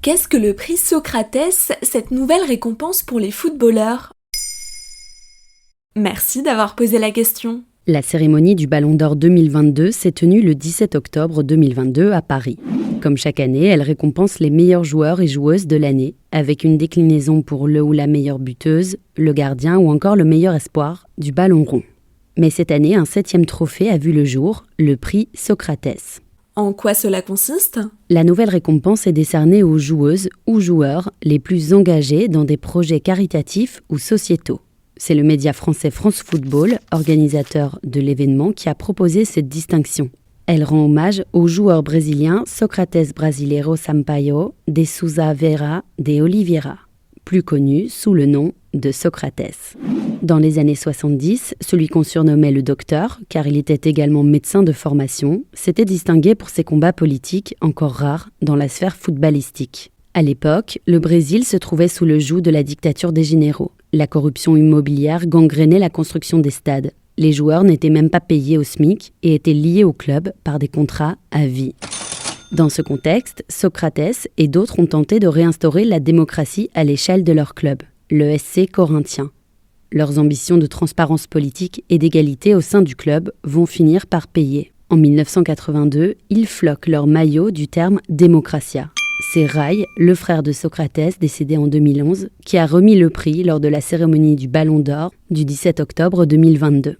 Qu'est-ce que le prix Socrates, cette nouvelle récompense pour les footballeurs ? Merci d'avoir posé la question. La cérémonie du Ballon d'Or 2022 s'est tenue le 17 octobre 2022 à Paris. Comme chaque année, elle récompense les meilleurs joueurs et joueuses de l'année, avec une déclinaison pour le ou la meilleure buteuse, le gardien ou encore le meilleur espoir du ballon rond. Mais cette année, un 7e trophée a vu le jour, le prix Socrates. En quoi cela consiste ? La nouvelle récompense est décernée aux joueuses ou joueurs les plus engagés dans des projets caritatifs ou sociétaux. C'est le média français France Football, organisateur de l'événement, qui a proposé cette distinction. Elle rend hommage au joueur brésilien Sócrates Brasileiro Sampaio de Souza Vera de Oliveira, plus connu sous le nom de Socrates. Dans les années 70, celui qu'on surnommait le docteur, car il était également médecin de formation, s'était distingué pour ses combats politiques encore rares dans la sphère footballistique. À l'époque, le Brésil se trouvait sous le joug de la dictature des généraux. La corruption immobilière gangrénait la construction des stades. Les joueurs n'étaient même pas payés au SMIC et étaient liés au club par des contrats à vie. Dans ce contexte, Socrates et d'autres ont tenté de réinstaurer la démocratie à l'échelle de leur club, le SC Corinthien. Leurs ambitions de transparence politique et d'égalité au sein du club vont finir par payer. En 1982, ils floquent leur maillot du terme « démocratia ». C'est Rai, le frère de Socrates, décédé en 2011, qui a remis le prix lors de la cérémonie du Ballon d'Or du 17 octobre 2022.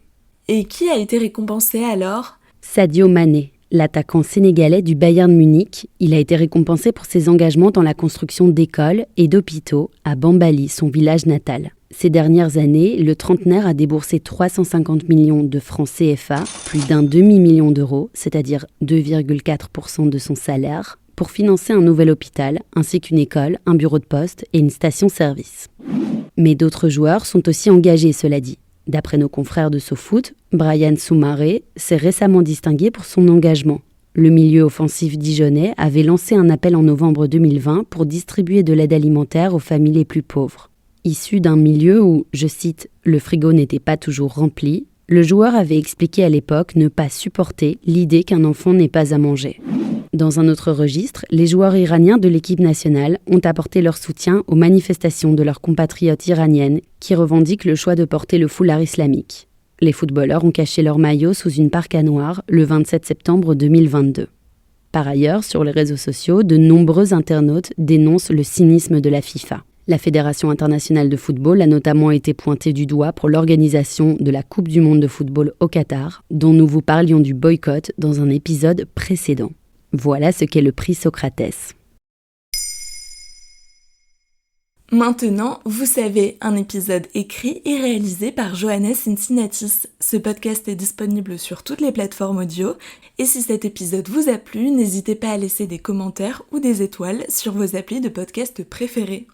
Et qui a été récompensé alors ? Sadio Mané, l'attaquant sénégalais du Bayern Munich. Il a été récompensé pour ses engagements dans la construction d'écoles et d'hôpitaux à Bambali, son village natal. Ces dernières années, le trentenaire a déboursé 350 millions de francs CFA, plus d'un demi-million d'euros, c'est-à-dire 2,4% de son salaire, pour financer un nouvel hôpital, ainsi qu'une école, un bureau de poste et une station-service. Mais d'autres joueurs sont aussi engagés, cela dit. D'après nos confrères de SoFoot, Brian Soumaré s'est récemment distingué pour son engagement. Le milieu offensif dijonnais avait lancé un appel en novembre 2020 pour distribuer de l'aide alimentaire aux familles les plus pauvres. Issu d'un milieu où, je cite, « le frigo n'était pas toujours rempli », le joueur avait expliqué à l'époque ne pas supporter l'idée qu'un enfant n'ait pas à manger. Dans un autre registre, les joueurs iraniens de l'équipe nationale ont apporté leur soutien aux manifestations de leurs compatriotes iraniennes qui revendiquent le choix de porter le foulard islamique. Les footballeurs ont caché leur maillot sous une parka noire le 27 septembre 2022. Par ailleurs, sur les réseaux sociaux, de nombreux internautes dénoncent le cynisme de la FIFA. La Fédération internationale de football a notamment été pointée du doigt pour l'organisation de la Coupe du monde de football au Qatar, dont nous vous parlions du boycott dans un épisode précédent. Voilà ce qu'est le prix Socrates. Maintenant, vous savez, un épisode écrit et réalisé par Johannes Cincinnatis. Ce podcast est disponible sur toutes les plateformes audio. Et si cet épisode vous a plu, n'hésitez pas à laisser des commentaires ou des étoiles sur vos applis de podcast préférés.